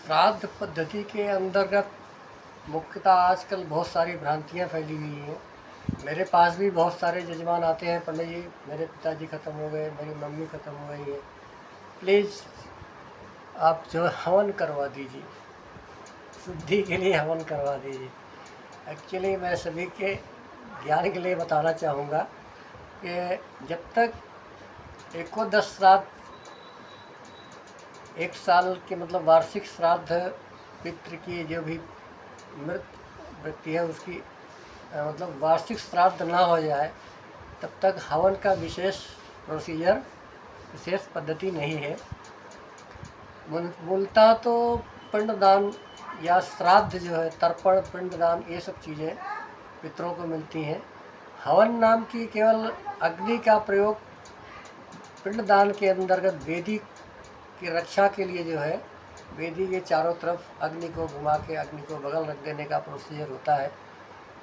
श्राद्ध पद्धति के अंतर्गत मुख्यतः आजकल बहुत सारी भ्रांतियाँ फैली हुई हैं। मेरे पास भी बहुत सारे जजमान आते हैं, पंडित जी मेरे पिताजी ख़त्म हो गए, मेरी मम्मी ख़त्म हो गई है, प्लीज़ आप जो है हवन करवा दीजिए, शुद्धि के लिए हवन करवा दीजिए। एक्चुअली मैं सभी के ज्ञान के लिए बताना चाहूँगा कि जब तक एकोदश श्राद्ध एक साल के मतलब वार्षिक श्राद्ध पितृ की जो भी मृत व्यक्ति है उसकी मतलब वार्षिक श्राद्ध ना हो जाए तब तक हवन का विशेष प्रोसीजर विशेष पद्धति नहीं है। मूलतः तो पिंडदान या श्राद्ध जो है तर्पण पिंडदान ये सब चीज़ें पितरों को मिलती हैं। हवन नाम की केवल अग्नि का प्रयोग पिंडदान के अंतर्गत वेदी की रक्षा के लिए जो है वेदी के चारों तरफ अग्नि को घुमा के अग्नि को बगल रख देने का प्रोसीजर होता है।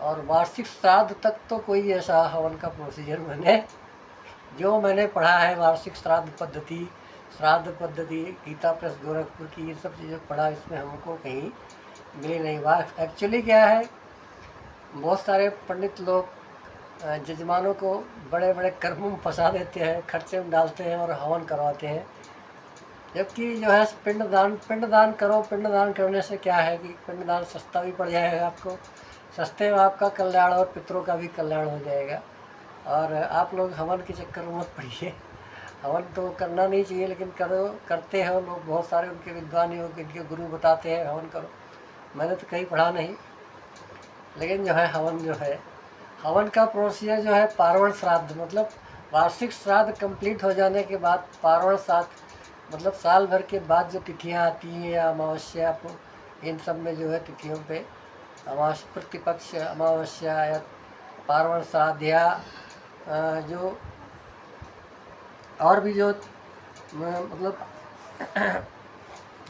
और वार्षिक श्राद्ध तक तो कोई ऐसा हवन का प्रोसीजर मैंने पढ़ा है, वार्षिक श्राद्ध पद्धति गीता प्रेस गोरखपुर की ये सब चीज़ें पढ़ा, इसमें हमको कहीं मिली नहीं बात। एक्चुअली क्या है, बहुत सारे पंडित लोग जजमानों को बड़े बड़े कर्मों में फंसा देते हैं, खर्चे में डालते हैं और हवन करवाते हैं। जबकि जो है पिंडदान करो। पिंडदान करने से क्या है कि पिंडदान सस्ता भी पड़ जाएगा आपको, सस्ते में आपका कल्याण और पितरों का भी कल्याण हो जाएगा। और आप लोग हवन के चक्कर में मत पड़िए। हवन तो करना नहीं चाहिए, लेकिन करते हैं लोग, बहुत सारे उनके विद्वान योग इनके गुरु बताते हैं हवन करो। मैंने तो कहीं पढ़ा नहीं, लेकिन जो है हवन का प्रोसीजर जो है पार्वण श्राद्ध मतलब वार्षिक श्राद्ध कंप्लीट हो जाने के बाद पार्वण श्राद्ध मतलब साल भर के बाद जो तिथियां आती हैं या अमावस्या, इन सब में जो है तिथियों पे प्रतिपक्ष अमावस्या या पार्वण श्राद्ध या जो और भी जो मतलब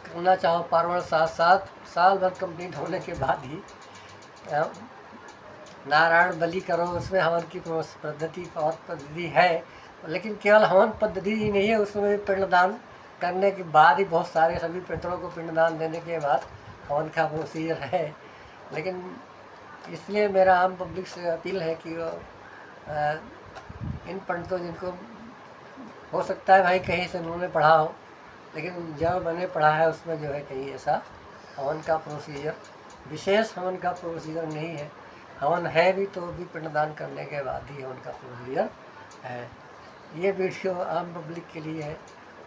करना चाहो पार्वण श्राद्ध साल भर कंप्लीट होने के बाद ही नारायण बलि करो। उसमें हवन की पद्धति है, लेकिन केवल हवन पद्धति ही नहीं है, उसमें भी पिंडदान करने के बाद ही बहुत सारे सभी पितरों को पिंडदान देने के बाद हवन का प्रोसीजर है। लेकिन इसलिए मेरा आम पब्लिक से अपील है कि वो इन पंडितों जिनको हो सकता है भाई कहीं से उन्होंने पढ़ा हो, लेकिन जब मैंने पढ़ा है उसमें जो है कहीं ऐसा हवन का प्रोसीजर विशेष हवन का प्रोसीजर नहीं है। हवन है भी तो भी पिंडदान करने के बाद ही हवन का प्रोसीजर है। ये वीडियो आम पब्लिक के लिए है,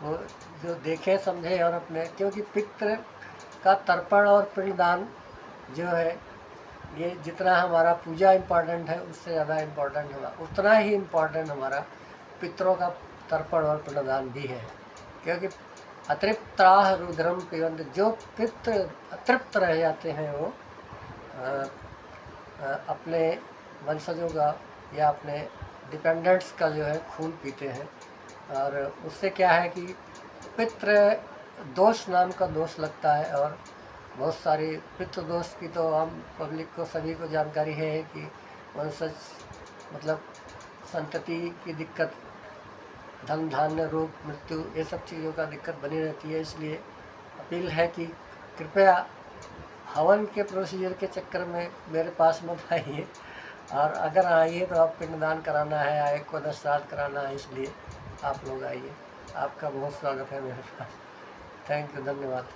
वो जो देखे समझे और अपने, क्योंकि पितृ का तर्पण और पिंडदान जो है ये जितना हमारा पूजा इम्पॉर्टेंट है उससे ज़्यादा इम्पॉर्टेंट होगा, उतना ही इम्पॉर्टेंट हमारा पितरों का तर्पण और पिंडदान भी है। क्योंकि अतृप्ताः रुद्रम पिबन्ति, जो पितृ अतृप्त रह जाते हैं वो अपने वंशजों का या अपने डिपेंडेंट्स का जो है खून पीते हैं। और उससे क्या है कि पितृ दोष नाम का दोष लगता है। और बहुत सारी पितृ दोष की तो आम पब्लिक को सभी को जानकारी है कि वंशज मतलब संतति की दिक्कत, धन धान्य रोग मृत्यु ये सब चीज़ों का दिक्कत बनी रहती है। इसलिए अपील है कि कृपया हवन के प्रोसीजर के चक्कर में मेरे पास मत आइए, और अगर आइए तो आप पिंडदान कराना है या एकोदश श्राद्ध कराना है, इसलिए आप लोग आइए। आपका बहुत स्वागत है मेरे पास। थैंक यू, धन्यवाद।